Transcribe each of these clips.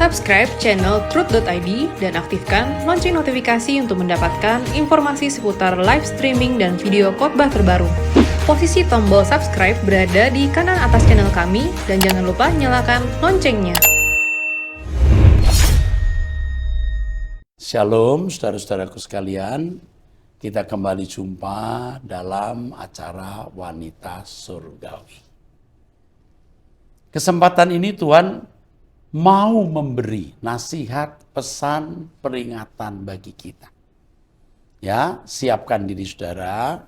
Subscribe channel Truth.id dan aktifkan lonceng notifikasi untuk mendapatkan informasi seputar live streaming dan video khotbah terbaru. Posisi tombol subscribe berada di kanan atas channel kami dan jangan lupa nyalakan loncengnya. Shalom saudara-saudaraku sekalian, kita kembali jumpa dalam acara Wanita Surgawi. Kesempatan ini Tuhan mau memberi nasihat, pesan, peringatan bagi kita. Ya, siapkan diri saudara.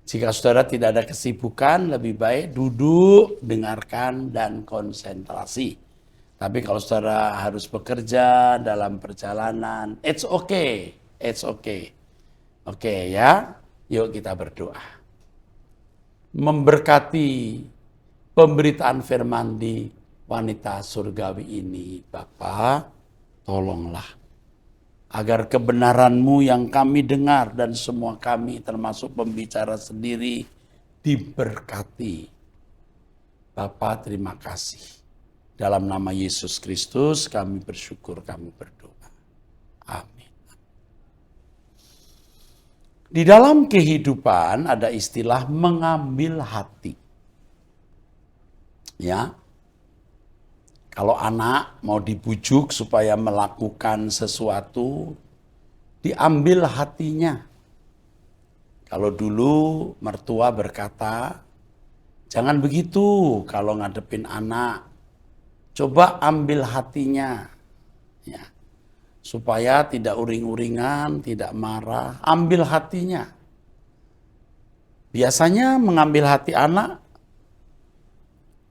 Jika saudara tidak ada kesibukan, lebih baik duduk, dengarkan, dan konsentrasi. Tapi kalau saudara harus bekerja dalam perjalanan, it's okay. Oke ya, yuk kita berdoa. Memberkati pemberitaan firman di Wanita Surgawi ini, Bapa, tolonglah. Agar kebenaran-Mu yang kami dengar dan semua kami termasuk pembicara sendiri diberkati. Bapa, terima kasih. Dalam nama Yesus Kristus kami bersyukur, kami berdoa. Amin. Di dalam kehidupan ada istilah mengambil hati. Ya. Kalau anak mau dibujuk supaya melakukan sesuatu, diambil hatinya. Kalau dulu mertua berkata, jangan begitu kalau ngadepin anak. Coba ambil hatinya, ya, supaya tidak uring-uringan, tidak marah. Ambil hatinya. Biasanya mengambil hati anak,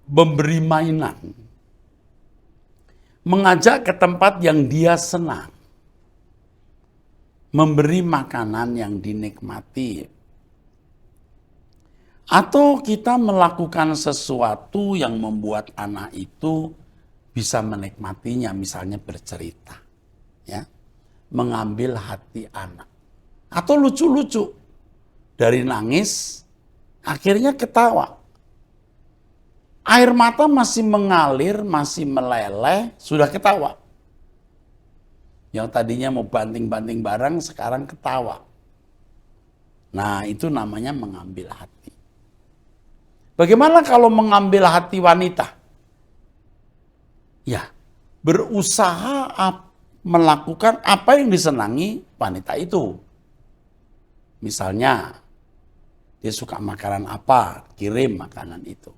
memberi mainan, mengajak ke tempat yang dia senang, memberi makanan yang dinikmati, atau kita melakukan sesuatu yang membuat anak itu bisa menikmatinya, misalnya bercerita, ya, mengambil hati anak, atau lucu-lucu, dari nangis akhirnya ketawa. Air mata masih mengalir, masih meleleh, sudah ketawa. Yang tadinya mau banting-banting barang, sekarang ketawa. Nah, itu namanya mengambil hati. Bagaimana kalau mengambil hati wanita? Ya, berusaha melakukan apa yang disenangi wanita itu. Misalnya, dia suka makanan apa, kirim makanan itu.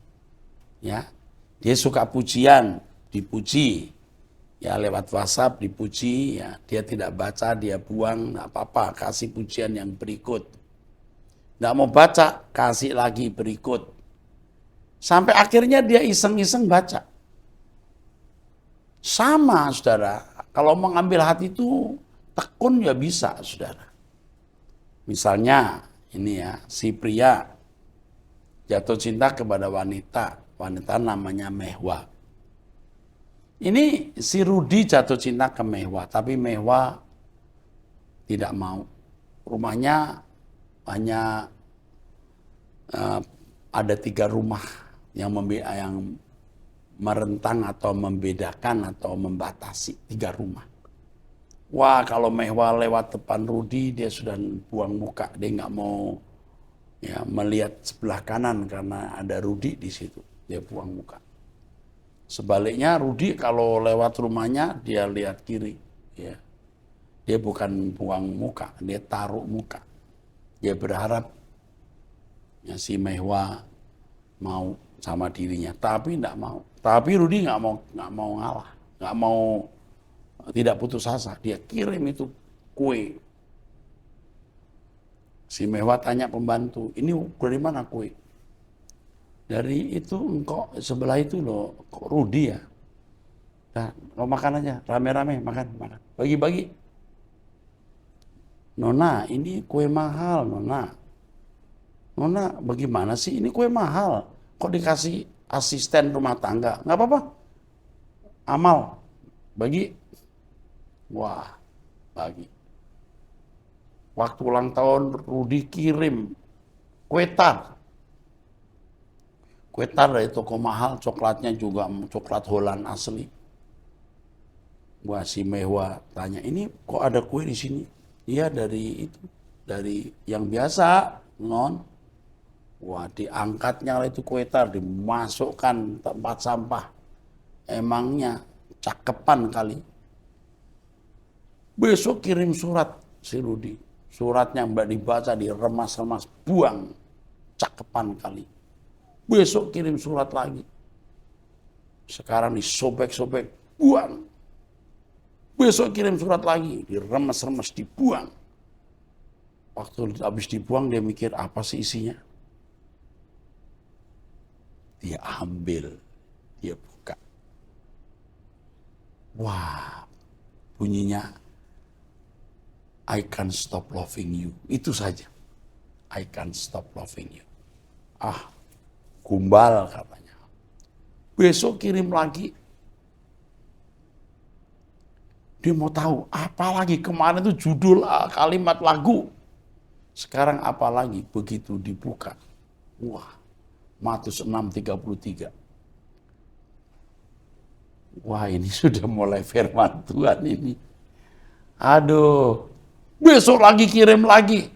Ya, dia suka pujian, dipuji, ya lewat WhatsApp dipuji, ya dia tidak baca, dia buang, nggak apa-apa, kasih pujian yang berikut. Nggak mau baca, kasih lagi berikut. Sampai akhirnya dia iseng-iseng baca. Sama, saudara, kalau mengambil hati itu tekun ya bisa, saudara. Misalnya, ini ya, si pria jatuh cinta kepada wanita. Wanita namanya Mehwa. Ini si Rudi jatuh cinta ke Mehwa, tapi Mehwa tidak mau. Rumahnya hanya ada 3 rumah yang merentang atau membedakan atau membatasi 3 rumah. Wah, kalau Mehwa lewat depan Rudi, dia sudah buang muka, dia nggak mau ya melihat sebelah kanan karena ada Rudi di situ. Dia buang muka. Sebaliknya Rudi kalau lewat rumahnya dia lihat kiri, ya. Dia bukan buang muka, dia taruh muka. Dia berharap ya si Mehwa mau sama dirinya, tapi tidak mau. Tapi Rudi nggak mau ngalah, nggak mau, tidak putus asa. Dia kirim itu kue. Si Mehwa tanya pembantu, ini dari mana kue? Dari itu engkau sebelah itu loh, kok Rudi ya. Nah, kau makan aja, rame-rame makan. Bagi-bagi. Nona, ini kue mahal, Nona. Nona, bagaimana sih? Ini kue mahal. Kok dikasih asisten rumah tangga? Nggak apa-apa. Amal, bagi. Wah, bagi. Waktu ulang tahun Rudi kirim kue tar. Kue tar dari toko mahal, coklatnya juga coklat Holland asli. Wah, si Mehwa tanya, ini kok ada kue di sini? Iya, dari itu, dari yang biasa, non. Wah, diangkatnya lah itu kue tar, dimasukkan tempat sampah. Emangnya cakepan kali. Besok kirim surat si Rudi. Suratnya mbak dibaca, diremas-remas, buang. Cakepan kali. Besok kirim surat lagi. Sekarang disobek-sobek, buang. Besok kirim surat lagi, diremes-remes, dibuang. Waktu habis dibuang dia mikir, apa sih isinya? Dia ambil, dia buka. Wah, bunyinya, I can't stop loving you. Itu saja. I can't stop loving you. Ah, gumbal katanya. Besok kirim lagi. Dia mau tahu, apa lagi kemarin itu judul kalimat lagu. Sekarang apa lagi? Begitu dibuka. Wah, Matius 6:33. Wah, ini sudah mulai firman Tuhan ini. Aduh, besok lagi kirim lagi.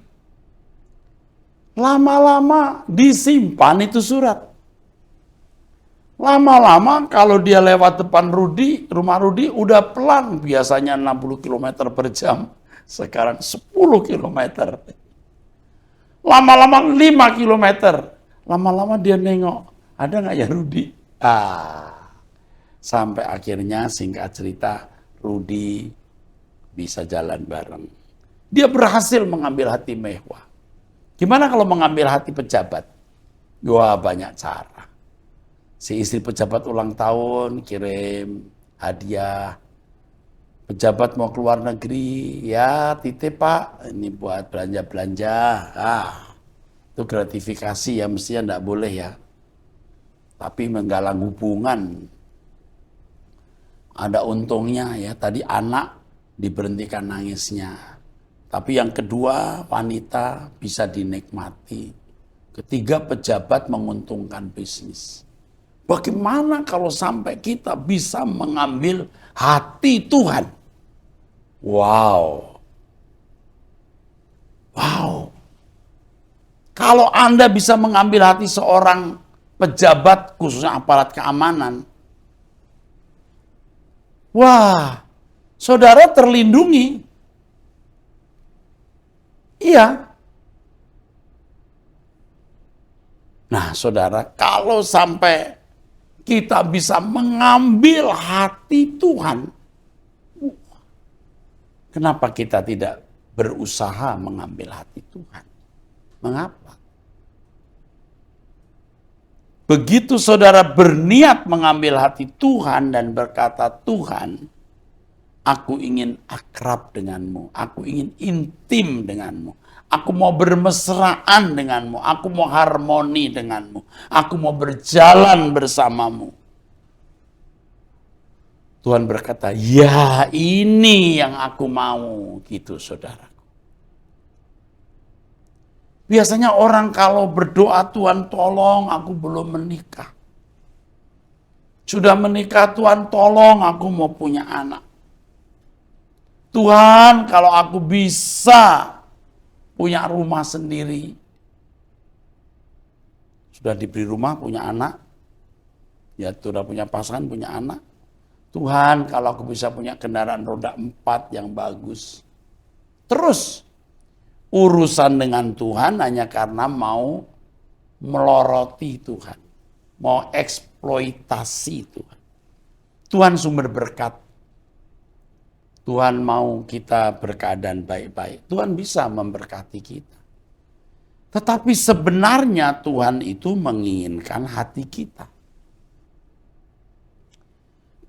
Lama-lama disimpan itu surat. Lama-lama kalau dia lewat depan Rudi, rumah Rudi udah pelan. Biasanya 60 km per jam. Sekarang 10 km. Lama-lama 5 km. Lama-lama dia nengok. Ada nggak ya Rudi? Sampai akhirnya singkat cerita Rudi bisa jalan bareng. Dia berhasil mengambil hati Mehwa. Gimana kalau mengambil hati pejabat? Wah, banyak cara. Si istri pejabat ulang tahun kirim hadiah. Pejabat mau keluar negeri, ya titip Pak, ini buat belanja-belanja. Itu gratifikasi ya, mestinya enggak boleh ya. Tapi menggalang hubungan. Ada untungnya ya, tadi anak diberhentikan nangisnya. Tapi yang kedua, wanita bisa dinikmati. Ketiga, pejabat menguntungkan bisnis. Bagaimana kalau sampai kita bisa mengambil hati Tuhan? Wow. Wow. Kalau Anda bisa mengambil hati seorang pejabat, khususnya aparat keamanan, wah, saudara terlindungi. Iya. Nah, saudara, kalau sampai kita bisa mengambil hati Tuhan, kenapa kita tidak berusaha mengambil hati Tuhan? Mengapa? Begitu saudara berniat mengambil hati Tuhan dan berkata, Tuhan, aku ingin akrab denganmu, aku ingin intim denganmu, aku mau bermesraan denganmu, aku mau harmoni denganmu, aku mau berjalan bersamamu. Tuhan berkata, ya ini yang aku mau, gitu saudaraku. Biasanya orang kalau berdoa, Tuhan tolong aku belum menikah. Sudah menikah, Tuhan tolong aku mau punya anak. Tuhan kalau aku bisa punya rumah sendiri. Sudah diberi rumah, punya anak. Ya sudah punya pasangan, punya anak. Tuhan kalau aku bisa punya kendaraan roda 4 yang bagus. Terus urusan dengan Tuhan hanya karena mau meloroti Tuhan. Mau eksploitasi Tuhan. Tuhan sumber berkat. Tuhan mau kita berkeadaan baik-baik. Tuhan bisa memberkati kita. Tetapi sebenarnya Tuhan itu menginginkan hati kita.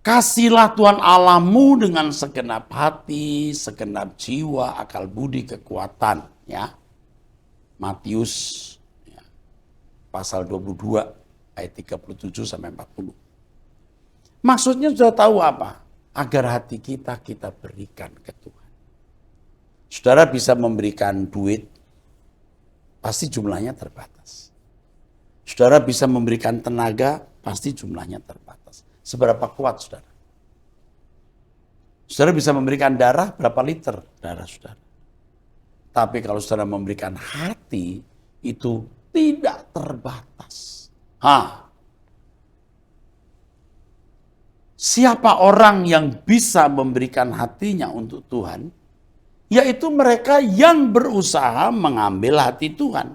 Kasihlah Tuhan Allahmu dengan segenap hati, segenap jiwa, akal budi, kekuatan. Ya. Matius ya, pasal 22 ayat 37 sampai 40. Maksudnya sudah tahu apa? Agar hati kita berikan ke Tuhan. Saudara bisa memberikan duit, pasti jumlahnya terbatas. Saudara bisa memberikan tenaga, pasti jumlahnya terbatas. Seberapa kuat saudara? Saudara bisa memberikan darah berapa liter darah saudara. Tapi kalau saudara memberikan hati, itu tidak terbatas. Siapa orang yang bisa memberikan hatinya untuk Tuhan? Yaitu mereka yang berusaha mengambil hati Tuhan.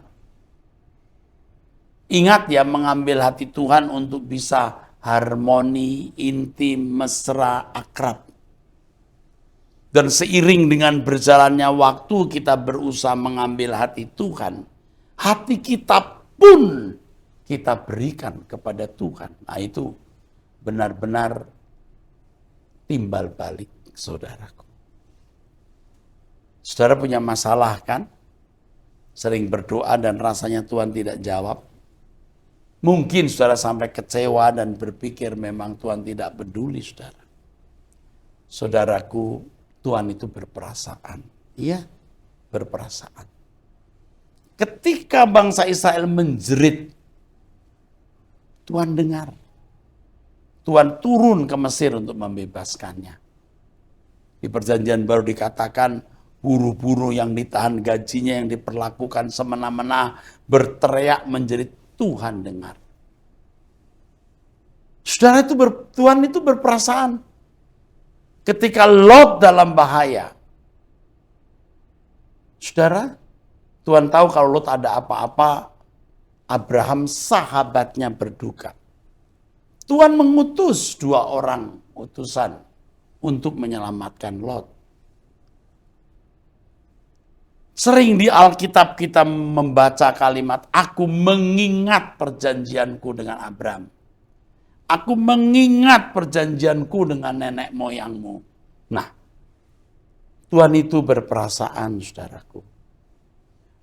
Ingat ya, mengambil hati Tuhan untuk bisa harmoni, intim, mesra, akrab. Dan seiring dengan berjalannya waktu kita berusaha mengambil hati Tuhan, hati kita pun kita berikan kepada Tuhan. Nah itu benar-benar timbal balik, saudaraku. Saudara punya masalah kan? Sering berdoa dan rasanya Tuhan tidak jawab. Mungkin saudara sampai kecewa dan berpikir memang Tuhan tidak peduli saudara. Saudaraku, Tuhan itu berperasaan. Iya, berperasaan. Ketika bangsa Israel menjerit, Tuhan dengar. Tuhan turun ke Mesir untuk membebaskannya. Di perjanjian baru dikatakan, buruh-buruh yang ditahan gajinya, yang diperlakukan semena-mena, berteriak menjerit, Tuhan dengar. Saudara, Tuhan itu berperasaan. Ketika Lot dalam bahaya, saudara, Tuhan tahu kalau Lot ada apa-apa, Abraham sahabatnya berduka. Tuhan mengutus 2 orang utusan untuk menyelamatkan Lot. Sering di Alkitab kita membaca kalimat, aku mengingat perjanjianku dengan Abraham. Aku mengingat perjanjianku dengan nenek moyangmu. Nah, Tuhan itu berperasaan, saudaraku.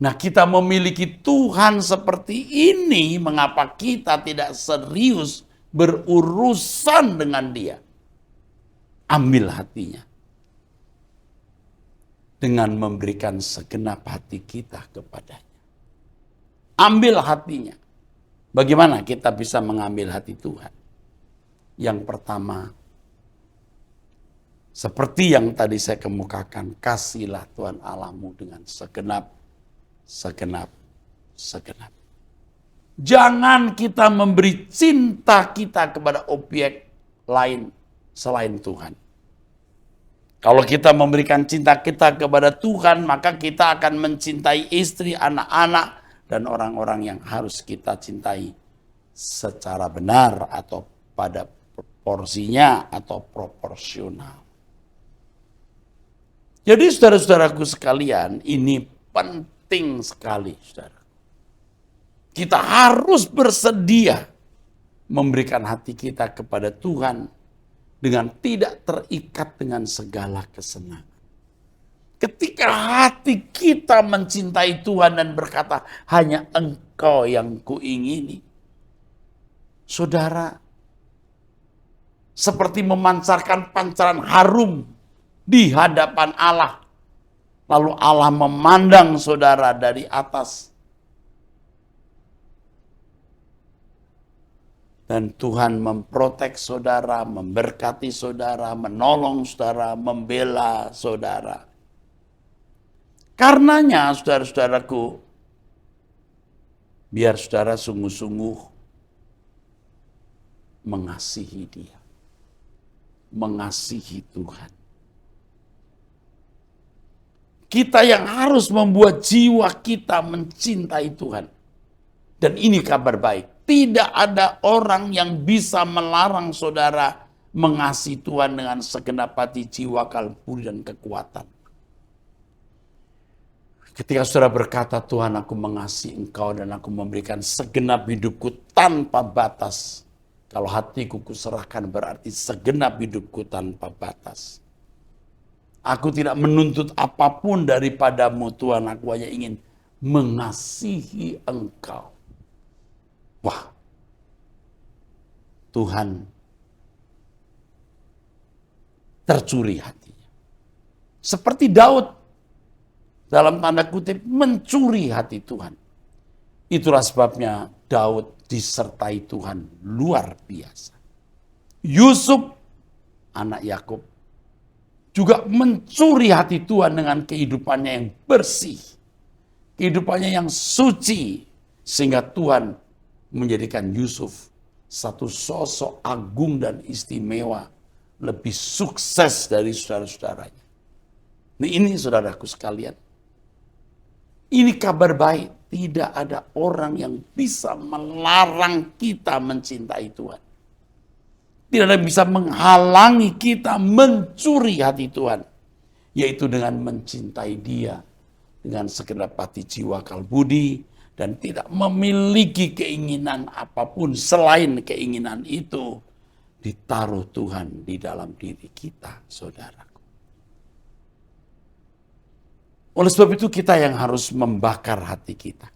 Nah, kita memiliki Tuhan seperti ini, mengapa kita tidak serius berurusan dengan Dia? Ambil hatinya. Dengan memberikan segenap hati kita kepadanya. Ambil hatinya. Bagaimana kita bisa mengambil hati Tuhan? Yang pertama, seperti yang tadi saya kemukakan, kasihlah Tuhan Allahmu dengan segenap. Jangan kita memberi cinta kita kepada objek lain selain Tuhan. Kalau kita memberikan cinta kita kepada Tuhan, maka kita akan mencintai istri, anak-anak, dan orang-orang yang harus kita cintai secara benar atau pada porsinya atau proporsional. Jadi saudara-saudaraku sekalian, ini penting sekali, saudara. Kita harus bersedia memberikan hati kita kepada Tuhan dengan tidak terikat dengan segala kesenangan. Ketika hati kita mencintai Tuhan dan berkata, hanya Engkau yang kuingini, saudara, seperti memancarkan pancaran harum di hadapan Allah. Lalu Allah memandang saudara dari atas. Dan Tuhan memprotek saudara, memberkati saudara, menolong saudara, membela saudara. Karenanya, saudara-saudaraku, biar saudara sungguh-sungguh mengasihi Dia. Mengasihi Tuhan. Kita yang harus membuat jiwa kita mencintai Tuhan. Dan ini kabar baik. Tidak ada orang yang bisa melarang saudara mengasihi Tuhan dengan segenap hati, jiwa, kalbu, dan kekuatan. Ketika saudara berkata, Tuhan aku mengasihi Engkau dan aku memberikan segenap hidupku tanpa batas. Kalau hatiku kuserahkan berarti segenap hidupku tanpa batas. Aku tidak menuntut apapun daripadamu Tuhan, aku hanya ingin mengasihi Engkau. Wah, Tuhan tercuri hatinya. Seperti Daud, dalam tanda kutip, mencuri hati Tuhan. Itulah sebabnya Daud disertai Tuhan luar biasa. Yusuf, anak Yakub, juga mencuri hati Tuhan dengan kehidupannya yang bersih, kehidupannya yang suci, sehingga Tuhan menjadikan Yusuf satu sosok agung dan istimewa, lebih sukses dari saudara-saudaranya. Nah, ini saudaraku sekalian, ini kabar baik. Tidak ada orang yang bisa melarang kita mencintai Tuhan. Tidak ada yang bisa menghalangi kita mencuri hati Tuhan. Yaitu dengan mencintai Dia dengan segenap hati, jiwa, kalbudi, dan tidak memiliki keinginan apapun selain keinginan itu ditaruh Tuhan di dalam diri kita, saudaraku. Oleh sebab itu kita yang harus membakar hati kita,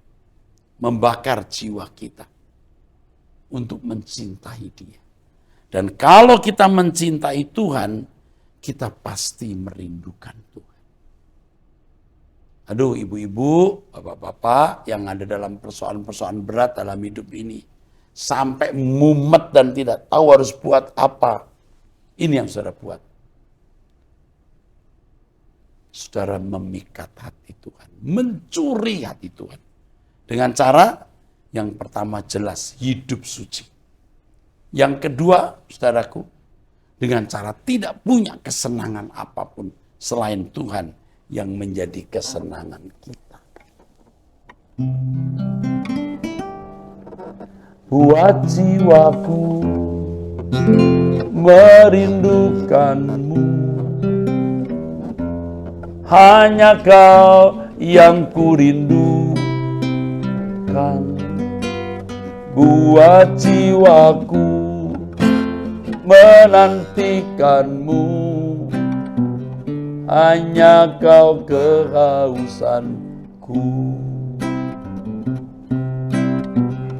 membakar jiwa kita untuk mencintai Dia. Dan kalau kita mencintai Tuhan, kita pasti merindukan Tuhan. Aduh, ibu-ibu, bapak-bapak yang ada dalam persoalan-persoalan berat dalam hidup ini, sampai mumet dan tidak tahu harus buat apa. Ini yang saudara buat. Saudara memikat hati Tuhan, mencuri hati Tuhan. Dengan cara yang pertama jelas, hidup suci. Yang kedua, saudaraku, dengan cara tidak punya kesenangan apapun selain Tuhan yang menjadi kesenangan kita. Buat jiwaku merindukanmu, hanya Kau yang kurindukan. Buat jiwaku menantikanmu, hanya Kau kehausanku.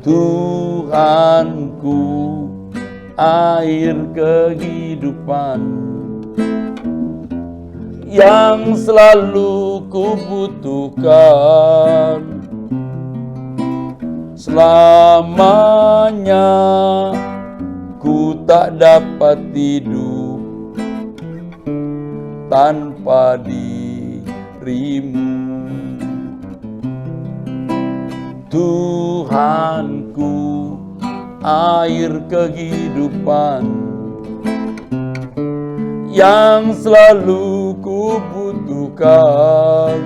Tuhanku, air kehidupan yang selalu kubutuhkan. Selamanya ku tak dapat hidup tanpa dirimu. Tuhanku, air kehidupan yang selalu kubutuhkan.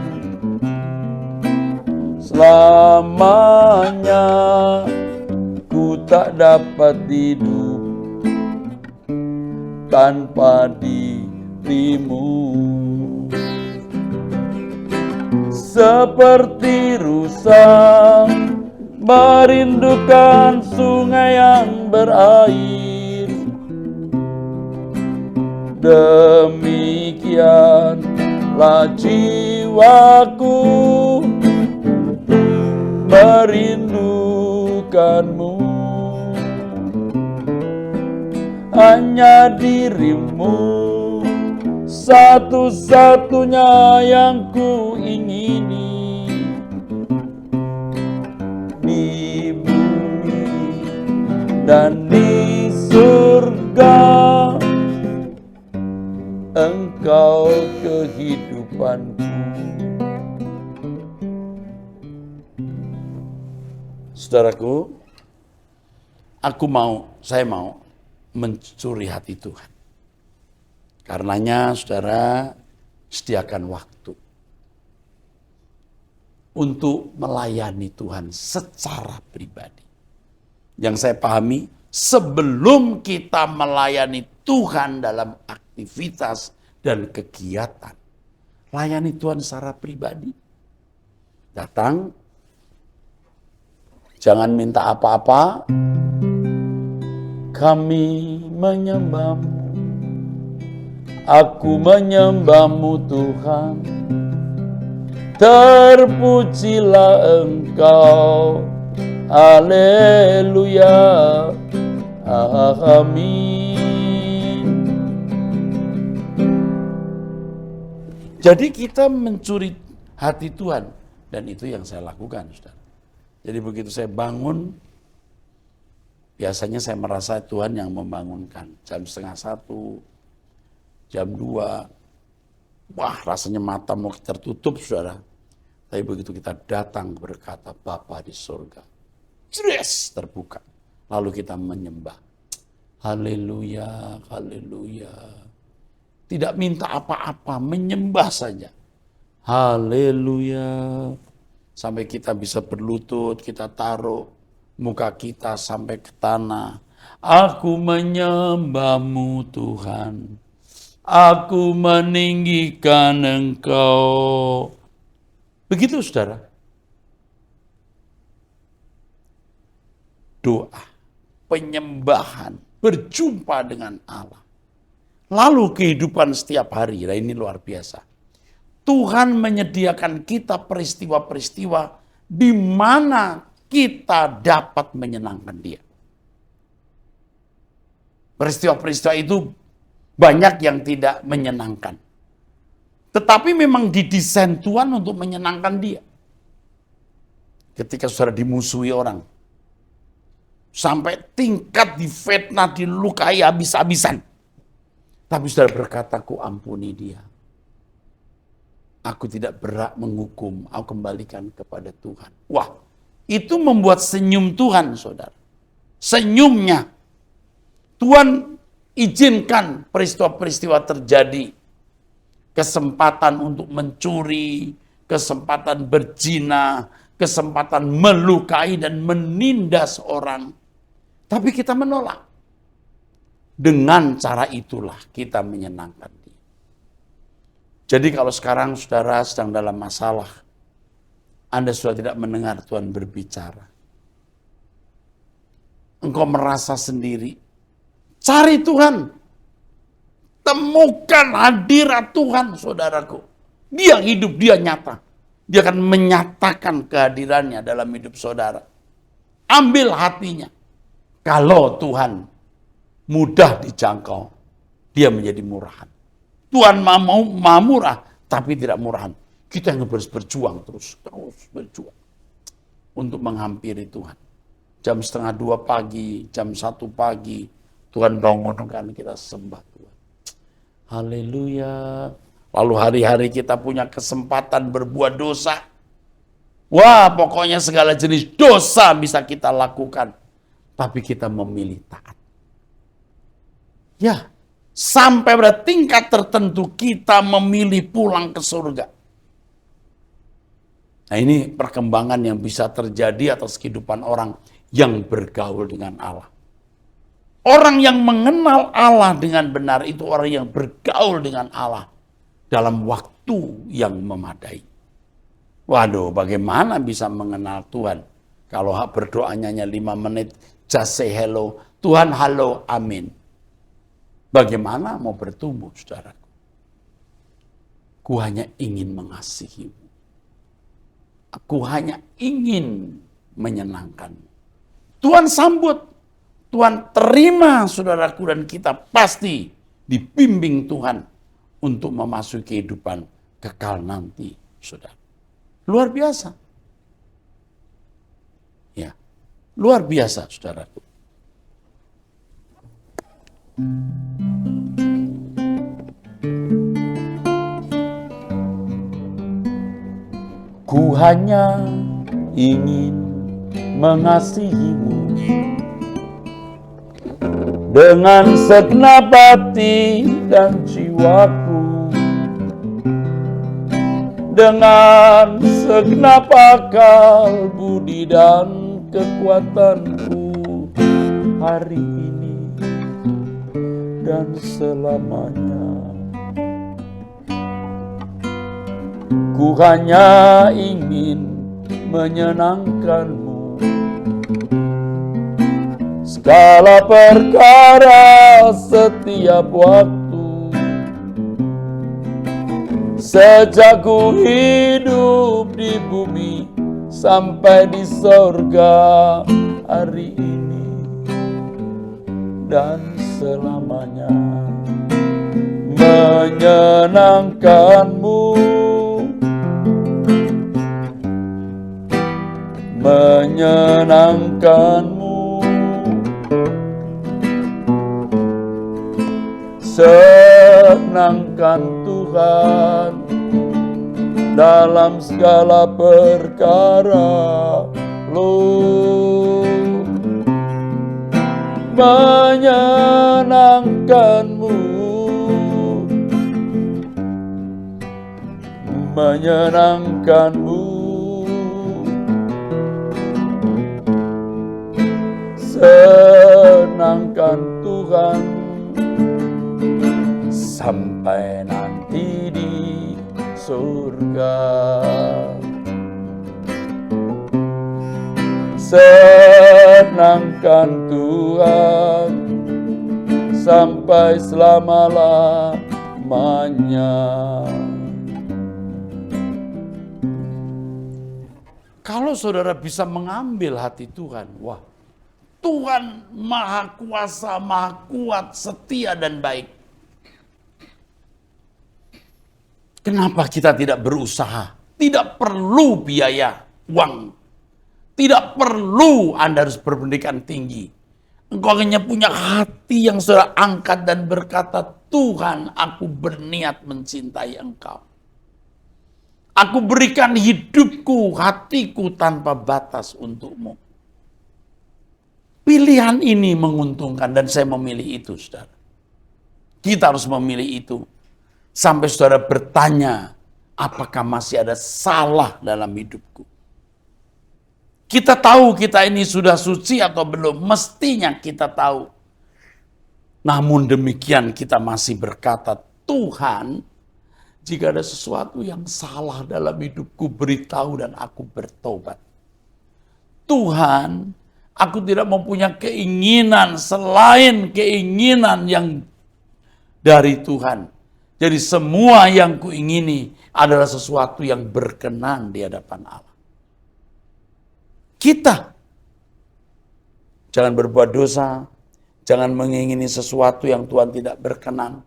Selamanya ku tak dapat hidup tanpa dirimu. Seperti rusa merindukan sungai yang berair, demikianlah jiwaku merindukanmu. Hanya dirimu satu-satunya yang ku ingini di bumi dan di surga. Engkau kehidupanku. Saudaraku, saya mau mencuri hati Tuhan. Karenanya saudara sediakan waktu untuk melayani Tuhan secara pribadi. Yang saya pahami, sebelum kita melayani Tuhan dalam aktivitas dan kegiatan, layani Tuhan secara pribadi. Datang, jangan minta apa-apa, kami menyembahmu. Aku menyembahmu Tuhan, terpujilah Engkau, haleluya, amin. Jadi kita mencuri hati Tuhan, dan itu yang saya lakukan, saudara. Jadi begitu saya bangun, biasanya saya merasa Tuhan yang membangunkan. Jam 12:30, jam 2, Wah, rasanya mata mau tertutup, saudara. Tapi begitu kita datang berkata, Bapa di surga, yes, terbuka. Lalu kita menyembah. Haleluya, haleluya. Tidak minta apa-apa, menyembah saja. Haleluya. Sampai kita bisa berlutut, kita taruh muka kita sampai ke tanah. Aku menyembahmu Tuhan. Aku meninggikan Engkau. Begitu saudara. Doa, penyembahan, berjumpa dengan Allah. Lalu kehidupan setiap hari, nah ini luar biasa. Tuhan menyediakan kita peristiwa-peristiwa di mana kita dapat menyenangkan Dia. Peristiwa-peristiwa itu banyak yang tidak menyenangkan. Tetapi memang didesain Tuhan untuk menyenangkan Dia. Ketika saudara dimusuhi orang, sampai tingkat difitnah, dilukai habis-habisan. Tapi saudara berkata, ku ampuni dia. Aku tidak berhak menghukum, aku kembalikan kepada Tuhan. Wah, itu membuat senyum Tuhan, saudara. Senyumnya. Tuhan izinkan peristiwa-peristiwa terjadi. Kesempatan untuk mencuri, kesempatan berzina, kesempatan melukai dan menindas orang. Tapi kita menolak. Dengan cara itulah kita menyenangkan Dia. Jadi kalau sekarang saudara sedang dalam masalah, Anda sudah tidak mendengar Tuhan berbicara. Engkau merasa sendiri. Cari Tuhan. Temukan hadirat Tuhan, saudaraku. Dia hidup, dia nyata. Dia akan menyatakan kehadirannya dalam hidup saudara. Ambil hatinya. Kalau Tuhan mudah dijangkau, dia menjadi murahan. Tuhan mau murah, tapi tidak murahan. Kita yang harus berjuang terus berjuang untuk menghampiri Tuhan. Jam 1:30 pagi, jam 1 pagi, Tuhan bangunkan kita sembah Tuhan. Haleluya. Lalu hari-hari kita punya kesempatan berbuat dosa. Wah, pokoknya segala jenis dosa bisa kita lakukan. Tapi kita memilih taat. Ya, sampai pada tingkat tertentu kita memilih pulang ke surga. Nah, ini perkembangan yang bisa terjadi atas kehidupan orang yang bergaul dengan Allah. Orang yang mengenal Allah dengan benar itu orang yang bergaul dengan Allah dalam waktu yang memadai. Waduh, bagaimana bisa mengenal Tuhan? Kalau berdoanya hanya 5 menit, just say hello, Tuhan halo, amin. Bagaimana mau bertumbuh, saudaraku? Ku hanya ingin mengasihimu. Aku hanya ingin menyenangkanmu. Tuhan sambut. Tuhan terima, saudaraku, dan kita pasti dibimbing Tuhan untuk memasuki kehidupan kekal nanti, saudara. Luar biasa. Ya, luar biasa, saudaraku. Ku hanya ingin mengasihimu dengan segenap hati dan jiwaku, dengan segenap akal, budi dan kekuatanku, hari ini dan selamanya. Ku hanya ingin menyenangkanmu, segala perkara setiap waktu, sejak ku hidup di bumi sampai di sorga, hari ini dan selamanya. Menyenangkanmu, menyenangkanmu, senang senangkan Tuhan dalam segala perkara. Menyenangkanmu, menyenangkanmu, senangkan Tuhan sampai nanti di surga. Senangkan Tuhan sampai selama-lamanya. Kalau saudara bisa mengambil hati Tuhan, wah, Tuhan maha kuasa, maha kuat, setia dan baik. Kenapa kita tidak berusaha? Tidak perlu biaya uang. Tidak perlu Anda harus berpendidikan tinggi. Engkau hanya punya hati yang saudara angkat dan berkata, Tuhan, aku berniat mencintai Engkau. Aku berikan hidupku, hatiku tanpa batas untuk-Mu. Pilihan ini menguntungkan dan saya memilih itu, saudara. Kita harus memilih itu. Sampai saudara bertanya, apakah masih ada salah dalam hidupku? Kita tahu kita ini sudah suci atau belum, mestinya kita tahu. Namun demikian kita masih berkata, Tuhan, jika ada sesuatu yang salah dalam hidupku, beritahu dan aku bertobat. Tuhan, aku tidak mempunyai keinginan selain keinginan yang dari Tuhan. Jadi semua yang kuingini adalah sesuatu yang berkenan di hadapan Allah. Kita jangan berbuat dosa, jangan mengingini sesuatu yang Tuhan tidak berkenan.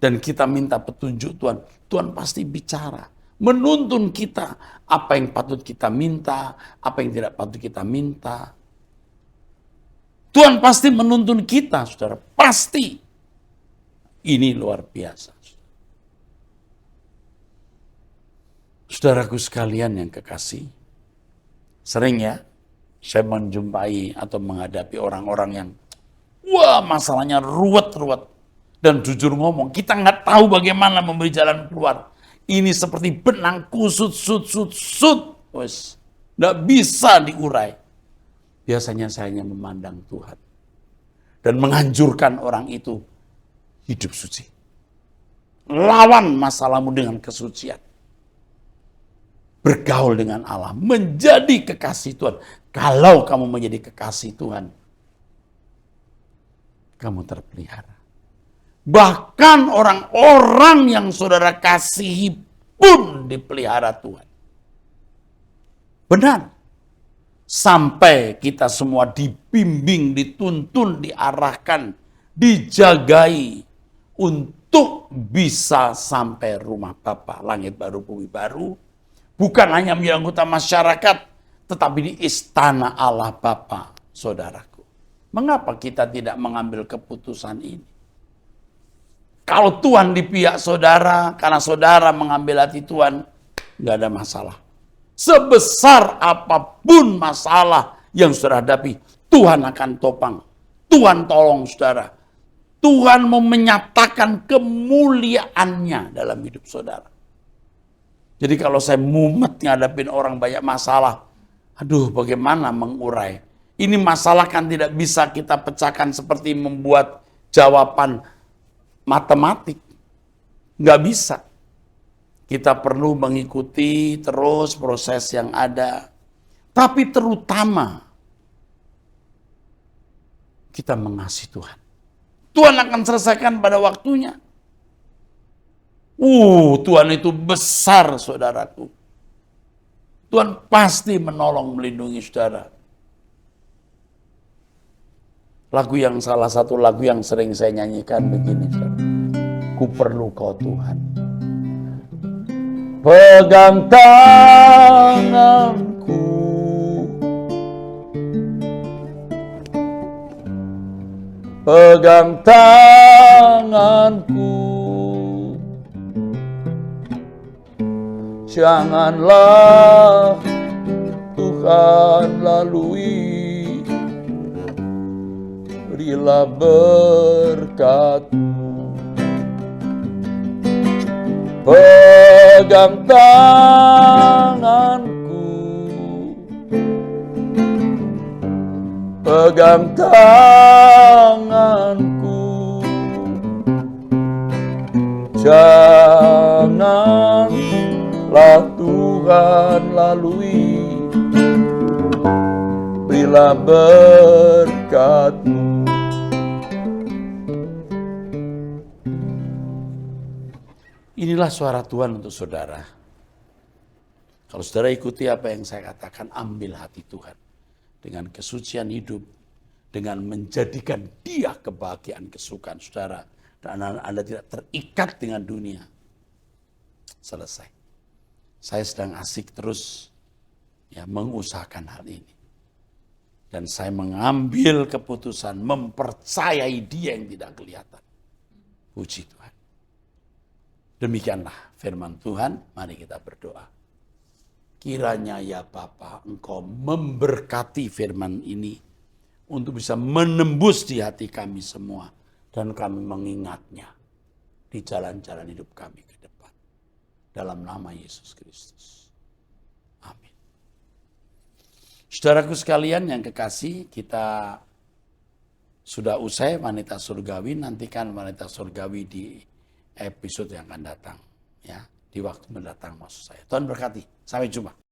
Dan kita minta petunjuk Tuhan. Tuhan pasti bicara, menuntun kita apa yang patut kita minta, apa yang tidak patut kita minta. Tuhan pasti menuntun kita, saudara. Pasti. Ini luar biasa. Saudaraku sekalian yang kekasih, sering ya saya menjumpai atau menghadapi orang-orang yang wah masalahnya ruwet-ruwet. Dan jujur ngomong, kita nggak tahu bagaimana memberi jalan keluar. Ini seperti benang kusut, wes, nggak bisa diurai. Biasanya saya hanya memandang Tuhan dan menganjurkan orang itu hidup suci. Lawan masalahmu dengan kesucian. Bergaul dengan Allah, menjadi kekasih Tuhan. Kalau kamu menjadi kekasih Tuhan, kamu terpelihara. Bahkan orang-orang yang saudara kasihi pun dipelihara Tuhan. Benar. Sampai kita semua dibimbing, dituntun, diarahkan, dijagai untuk bisa sampai rumah Bapa, langit baru, bumi baru. Bukan hanya menjadi anggota masyarakat, tetapi di istana Allah Bapa, saudaraku. Mengapa kita tidak mengambil keputusan ini? Kalau Tuhan di pihak saudara, karena saudara mengambil hati Tuhan, nggak ada masalah. Sebesar apapun masalah yang saudara hadapi, Tuhan akan topang. Tuhan tolong saudara. Tuhan mau menyatakan kemuliaannya dalam hidup saudara. Jadi kalau saya mumet ngadapin orang banyak masalah, aduh bagaimana mengurai. Ini masalah kan tidak bisa kita pecahkan seperti membuat jawaban matematik. Nggak bisa. Kita perlu mengikuti terus proses yang ada. Tapi terutama kita mengasihi Tuhan. Tuhan akan selesaikan pada waktunya. Tuhan itu besar, saudaraku. Tuhan pasti menolong, melindungi saudara. Salah satu lagu yang sering saya nyanyikan begini, saudara. Ku perlu kau Tuhan. Pegang tanganku. Pegang tanganku. janganlah Tuhan lalui, berilah berkat-Mu. Pegang tanganku, pegang tanganku, janganlah Tuhan lalui, berilah berkat-Mu. Inilah suara Tuhan untuk saudara. Kalau saudara ikuti apa yang saya katakan, ambil hati Tuhan dengan kesucian hidup, dengan menjadikan Dia kebahagiaan, kesukaan saudara, dan Anda tidak terikat dengan dunia. Selesai. Saya sedang asik terus mengusahakan hal ini. Dan saya mengambil keputusan mempercayai Dia yang tidak kelihatan. Puji Tuhan. Demikianlah firman Tuhan, mari kita berdoa. Kiranya ya Bapa, Engkau memberkati firman ini untuk bisa menembus di hati kami semua. Dan kami mengingatnya di jalan-jalan hidup kami ke depan. Dalam nama Yesus Kristus. Amin. Saudaraku sekalian yang kekasih, kita sudah usai Wanita Surgawi. Nantikan Wanita Surgawi di episode yang akan datang, ya, di waktu mendatang maksud saya. Tuhan berkati. Sampai jumpa.